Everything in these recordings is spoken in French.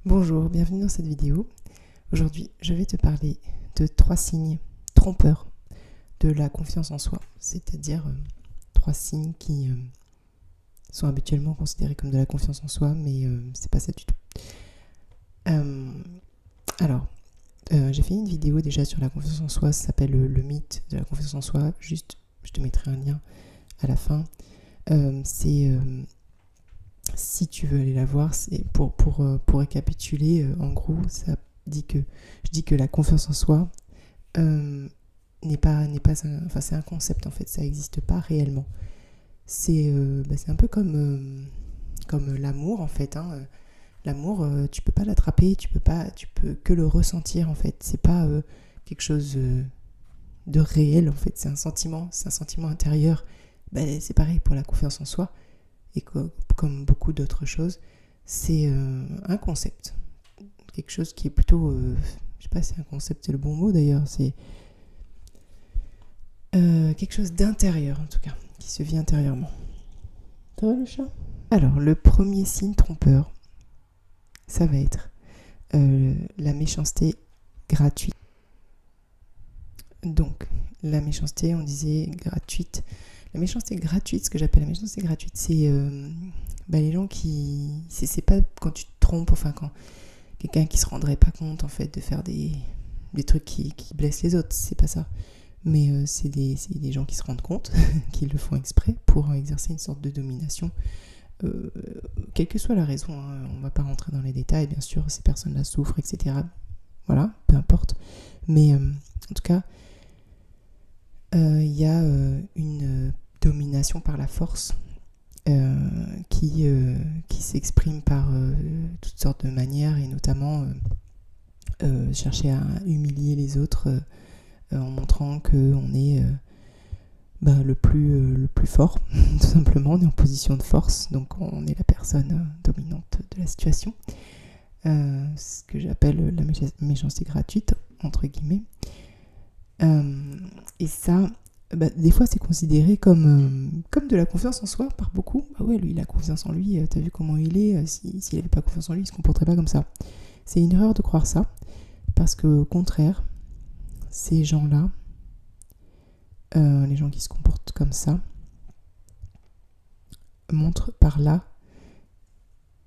Bonjour, bienvenue dans cette vidéo. Aujourd'hui, je vais te parler de 3 signes trompeurs de la confiance en soi, c'est-à-dire 3 signes qui sont habituellement considérés comme de la confiance en soi, mais c'est pas ça du tout. J'ai fait une vidéo déjà sur la confiance en soi, ça s'appelle le mythe de la confiance en soi, juste, je te mettrai un lien à la fin. Si tu veux aller la voir, c'est pour récapituler, en gros, je dis que la confiance en soi n'est pas c'est un concept en fait, ça n'existe pas réellement. C'est un peu comme l'amour en fait. L'amour, tu peux pas l'attraper, tu peux que le ressentir en fait. C'est pas quelque chose de réel en fait. C'est un sentiment intérieur. C'est pareil pour la confiance en soi. Et comme beaucoup d'autres choses, c'est un concept. Quelque chose qui est plutôt... je sais pas si un concept c'est le bon mot d'ailleurs, c'est quelque chose d'intérieur en tout cas, qui se vit intérieurement. Ça va le chat ? Alors, le premier signe trompeur, ça va être la méchanceté gratuite. Donc, la méchanceté, on disait gratuite. La méchanceté gratuite, ce que j'appelle la méchanceté gratuite, c'est les gens qui... C'est pas quand tu te trompes, enfin quand quelqu'un qui se rendrait pas compte en fait de faire des trucs qui blessent les autres, c'est pas ça. Mais c'est des gens qui se rendent compte, qui le font exprès pour exercer une sorte de domination. Quelle que soit la raison, on va pas rentrer dans les détails, bien sûr, ces personnes-là souffrent, etc. Voilà, peu importe. Mais en tout cas, il y a une domination par la force qui s'exprime par toutes sortes de manières, et notamment chercher à humilier les autres en montrant qu'on est le plus fort, tout simplement. On est en position de force, donc on est la personne dominante de la situation. Ce que j'appelle la méchanceté gratuite, entre guillemets. Et ça, des fois c'est considéré comme de la confiance en soi par beaucoup. Ah ouais, lui il a confiance en lui, t'as vu comment il est, s'il avait pas confiance en lui il se comporterait pas comme ça. C'est une erreur de croire ça, parce que au contraire, ces gens-là, les gens qui se comportent comme ça, montrent par là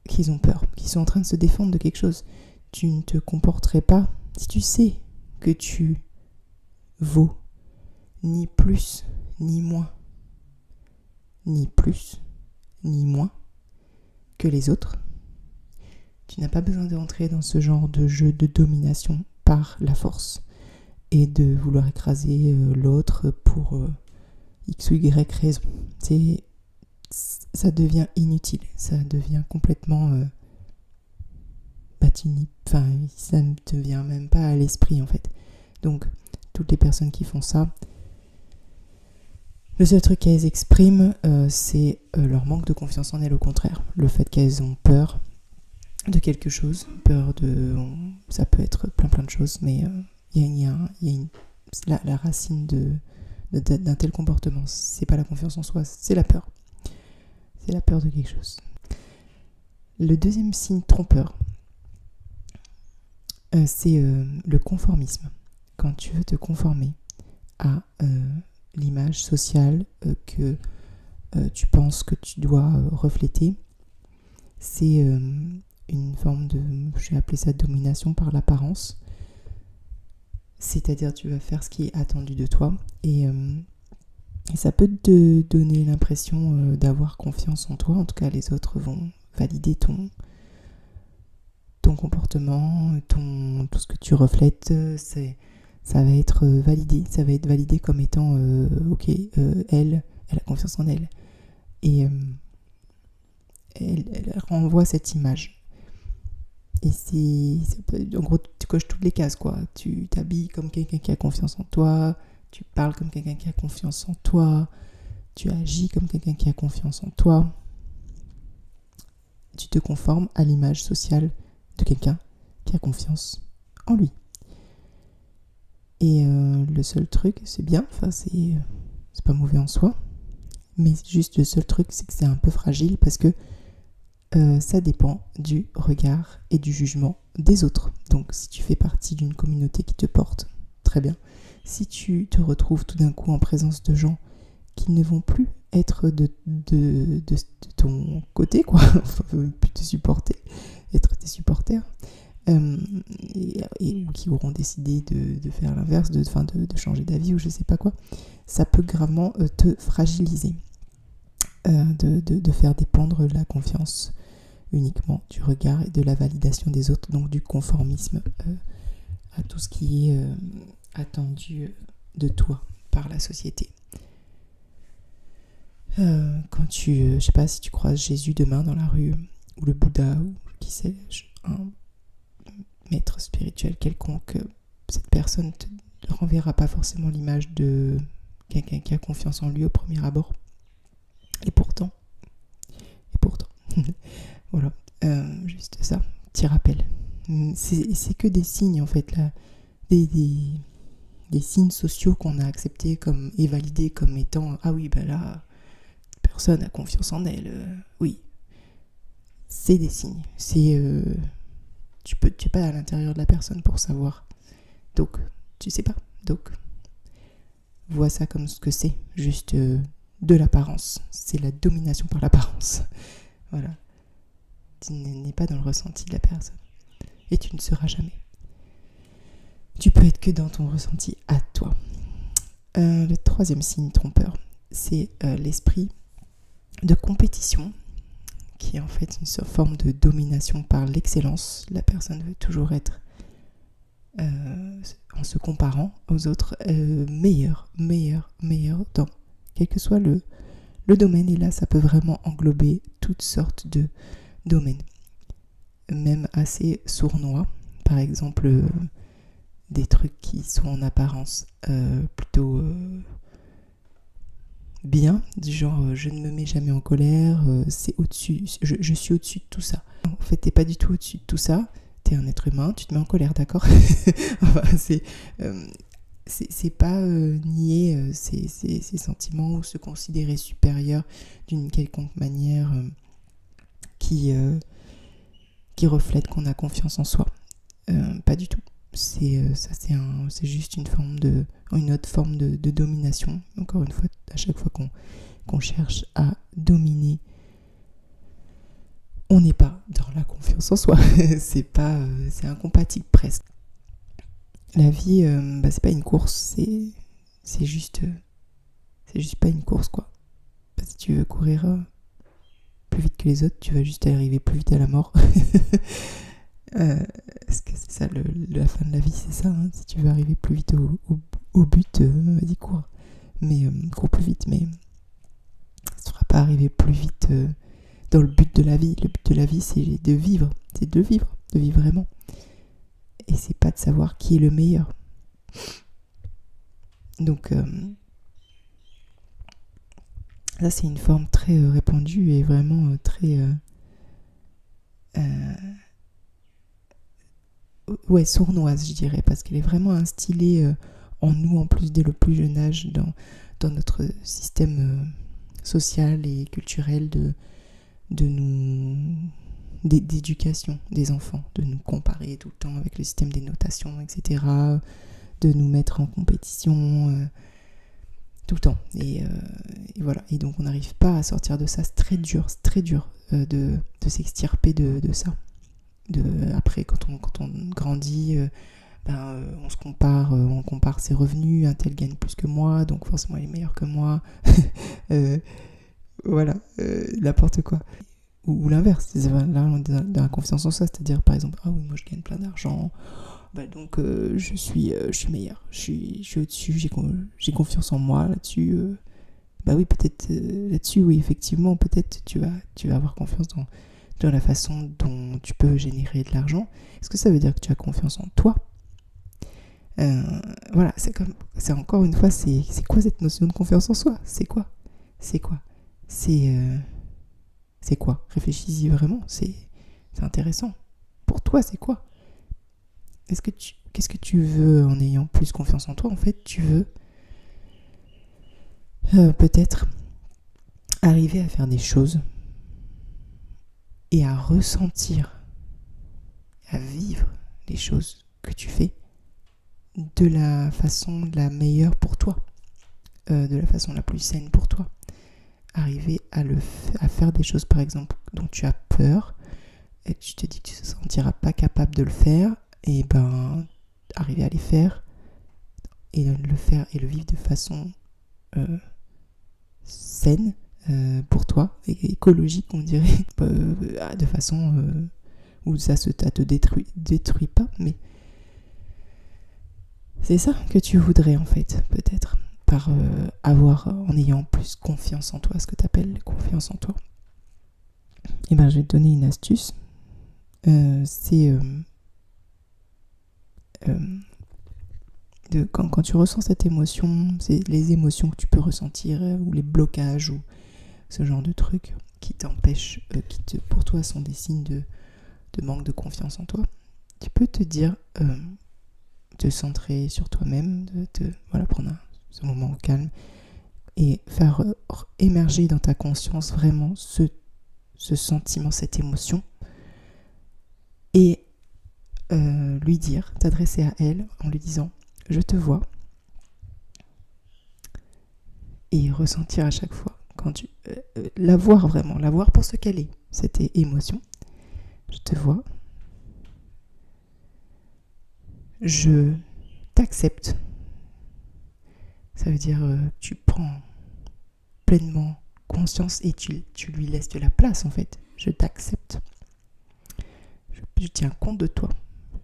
qu'ils ont peur, qu'ils sont en train de se défendre de quelque chose. Tu ne te comporterais pas, si tu sais que tu vaux ni plus ni moins, ni plus ni moins que les autres, tu n'as pas besoin de rentrer dans ce genre de jeu de domination par la force et de vouloir écraser l'autre pour X ou Y raison. Ça devient inutile, ça devient complètement ça ne te vient même pas à l'esprit en fait. Donc toutes les personnes qui font ça, le seul truc qu'elles expriment, c'est leur manque de confiance en elles, au contraire. Le fait qu'elles ont peur de quelque chose, ça peut être plein de choses, mais il y a la racine d'un tel comportement. C'est pas la confiance en soi, c'est la peur. C'est la peur de quelque chose. Le deuxième signe trompeur, c'est le conformisme. Quand tu veux te conformer à l'image sociale que tu penses que tu dois refléter, c'est une forme de, je vais appeler ça domination par l'apparence. C'est-à-dire tu vas faire ce qui est attendu de toi, et ça peut te donner l'impression d'avoir confiance en toi. En tout cas, les autres vont valider ton comportement, tout ce que tu reflètes. Ça va être validé comme étant ok, elle a confiance en elle, et elle renvoie cette image. Et en gros, tu coches toutes les cases, quoi. Tu t'habilles comme quelqu'un qui a confiance en toi, tu parles comme quelqu'un qui a confiance en toi, tu agis comme quelqu'un qui a confiance en toi. Tu te conformes à l'image sociale de quelqu'un qui a confiance en lui. Et le seul truc, c'est bien, c'est pas mauvais en soi, mais juste le seul truc, c'est que c'est un peu fragile, parce que ça dépend du regard et du jugement des autres. Donc si tu fais partie d'une communauté qui te porte, très bien. Si tu te retrouves tout d'un coup en présence de gens qui ne vont plus être de ton côté, quoi, enfin, plus te supporter, être tes supporters, et qui auront décidé de faire l'inverse, de changer d'avis ou je sais pas quoi, ça peut gravement te fragiliser, de faire dépendre la confiance uniquement du regard et de la validation des autres, donc du conformisme à tout ce qui est attendu de toi par la société. Quand je sais pas si tu croises Jésus demain dans la rue, ou le Bouddha, ou qui sait, un maître spirituel quelconque, cette personne te renverra pas forcément l'image de quelqu'un qui a confiance en lui au premier abord. Et pourtant, voilà, juste ça, petit rappel. C'est que des signes en fait, là, des signes sociaux qu'on a acceptés comme, et validés comme étant ah oui, ben là, personne a confiance en elle. Oui, c'est des signes. Tu n'es pas à l'intérieur de la personne pour savoir. Donc, tu sais pas. Donc, vois ça comme ce que c'est, juste de l'apparence. C'est la domination par l'apparence. Voilà. Tu n'es pas dans le ressenti de la personne. Et tu ne seras jamais. Tu peux être que dans ton ressenti à toi. Le troisième signe trompeur, c'est l'esprit de compétition, qui est en fait une forme de domination par l'excellence. La personne veut toujours être, en se comparant aux autres, meilleur dans quel que soit le domaine. Et là, ça peut vraiment englober toutes sortes de domaines, même assez sournois. Par exemple, des trucs qui sont en apparence plutôt bien, du genre je ne me mets jamais en colère, c'est au-dessus, je suis au-dessus de tout ça. En fait, t'es pas du tout au-dessus de tout ça, t'es un être humain, tu te mets en colère, d'accord. Enfin, c'est pas nier ces sentiments ou se considérer supérieur d'une quelconque manière qui reflète qu'on a confiance en soi. Pas du tout. C'est juste une autre forme de domination. Encore une fois, à chaque fois qu'on cherche à dominer, on n'est pas dans la confiance en soi. C'est incompatible presque. La vie, c'est pas une course, c'est juste pas une course, quoi. Si tu veux courir plus vite que les autres, tu vas juste arriver plus vite à la mort. Est-ce que c'est ça la fin de la vie, c'est ça, hein. Si tu veux arriver plus vite au but, vas-y, cours. Mais cours plus vite, mais ça ne te fera pas arriver plus vite dans le but de la vie. Le but de la vie, c'est de vivre. C'est de vivre vraiment. Et c'est pas de savoir qui est le meilleur. Donc, ça, c'est une forme très répandue et vraiment très... sournoise, je dirais, parce qu'elle est vraiment instillée en nous, en plus dès le plus jeune âge, dans notre système social et culturel d'éducation des enfants, de nous comparer tout le temps avec le système des notations, etc., de nous mettre en compétition tout le temps. Et voilà. Et donc on n'arrive pas à sortir de ça. C'est très dur de s'extirper de ça. Après, quand on grandit, on se compare, on compare ses revenus, un tel gagne plus que moi, donc forcément il est meilleur que moi. Voilà, n'importe quoi. Ou l'inverse, là on est dans la confiance en soi, c'est-à-dire par exemple, ah oui, moi je gagne plein d'argent, donc je suis meilleur, je suis au-dessus, j'ai confiance en moi là-dessus. Oui, peut-être là-dessus, oui, effectivement, peut-être tu vas avoir confiance dans la façon dont tu peux générer de l'argent. Est-ce que ça veut dire que tu as confiance en toi ? Voilà, c'est encore une fois, c'est quoi cette notion de confiance en soi ? C'est quoi ? C'est quoi ? Réfléchis-y vraiment, c'est intéressant. Pour toi, c'est quoi ? Qu'est-ce que tu veux en ayant plus confiance en toi ? En fait, tu veux peut-être arriver à faire des choses et à ressentir, à vivre les choses que tu fais de la façon la meilleure pour toi, de la façon la plus saine pour toi. Arriver à faire des choses, par exemple, dont tu as peur, et tu te dis que tu ne te sentiras pas capable de le faire, et ben, arriver à les faire, et le faire et le vivre de façon saine pour toi, et écologique, on dirait, de façon où ça te détruit pas, mais c'est ça que tu voudrais en fait, peut-être, par en ayant plus confiance en toi, ce que tu appelles confiance en toi. Et ben, je vais te donner une astuce. C'est quand tu ressens cette émotion, c'est les émotions que tu peux ressentir, ou les blocages, ou ce genre de trucs qui t'empêchent, pour toi sont des signes de manque de confiance en toi. Tu peux te dire, te centrer sur toi-même, prendre ce moment au calme et faire émerger dans ta conscience vraiment ce sentiment, cette émotion, et lui dire, t'adresser à elle en lui disant « Je te vois », et ressentir à chaque fois, quand tu la voir pour ce qu'elle est, cette émotion. Je te vois, je t'accepte. Ça veut dire tu prends pleinement conscience et tu lui laisses de la place en fait. Je t'accepte. Je tiens compte de toi.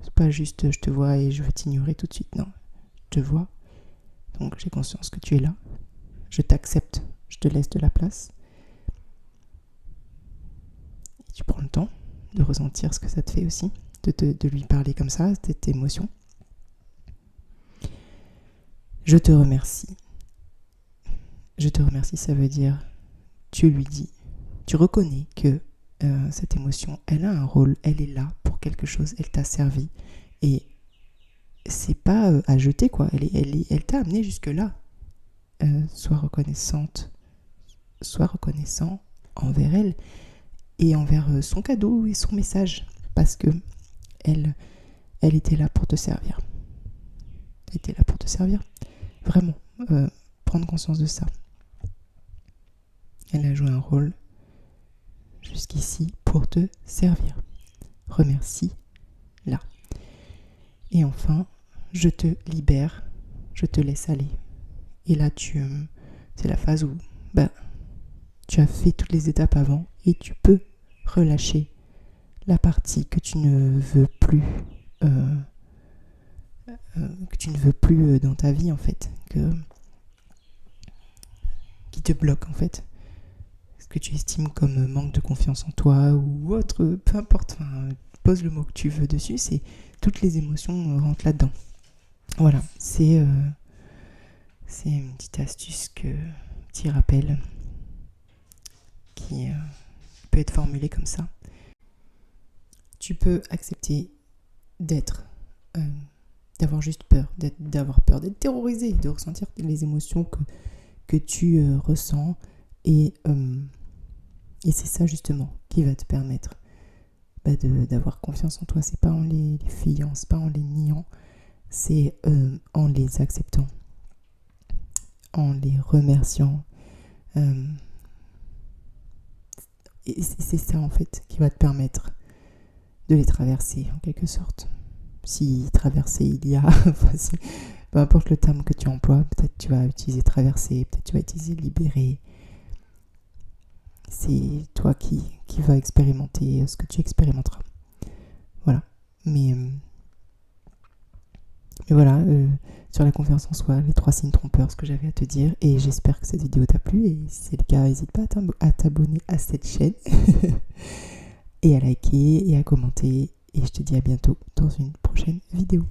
C'est pas juste je te vois et je veux t'ignorer tout de suite. Non, je te vois. Donc j'ai conscience que tu es là. Je t'accepte. Je te laisse de la place. Et tu prends le temps de ressentir ce que ça te fait aussi. De lui parler comme ça, cette émotion. Je te remercie. Je te remercie, ça veut dire, tu lui dis, tu reconnais que cette émotion, elle a un rôle, elle est là pour quelque chose, elle t'a servi. Et c'est pas à jeter, quoi. Elle t'a amené jusque-là. Sois reconnaissant envers elle et envers son cadeau et son message. Parce que elle était là pour te servir. Elle était là pour te servir. Vraiment, prendre conscience de ça. Elle a joué un rôle jusqu'ici pour te servir. Remercie-la. Et enfin, je te libère, je te laisse aller. Et là, c'est la phase où tu as fait toutes les étapes avant et tu peux relâcher la partie que tu ne veux plus dans ta vie en fait, qui te bloque en fait, ce que tu estimes comme manque de confiance en toi ou autre, peu importe, pose le mot que tu veux dessus, c'est toutes les émotions rentrent là-dedans. Voilà, c'est une petite astuce, petit rappel qui peut être formulé comme ça. Tu peux accepter d'avoir juste peur, d'être terrorisé, de ressentir les émotions que tu ressens, et c'est ça justement qui va te permettre d'avoir confiance en toi. C'est pas en les fuyant, c'est pas en les niant, c'est en les acceptant, en les remerciant. Et c'est ça en fait qui va te permettre de les traverser en quelque sorte. Si traverser il y a, peu importe le terme que tu emploies, peut-être tu vas utiliser traverser, peut-être tu vas utiliser libérer. C'est toi qui vas expérimenter ce que tu expérimenteras. Voilà. Mais voilà, sur la confiance en soi, les 3 signes trompeurs, ce que j'avais à te dire. Et j'espère que cette vidéo t'a plu. Et si c'est le cas, n'hésite pas à t'abonner à cette chaîne. Et à liker et à commenter. Et je te dis à bientôt dans une prochaine vidéo.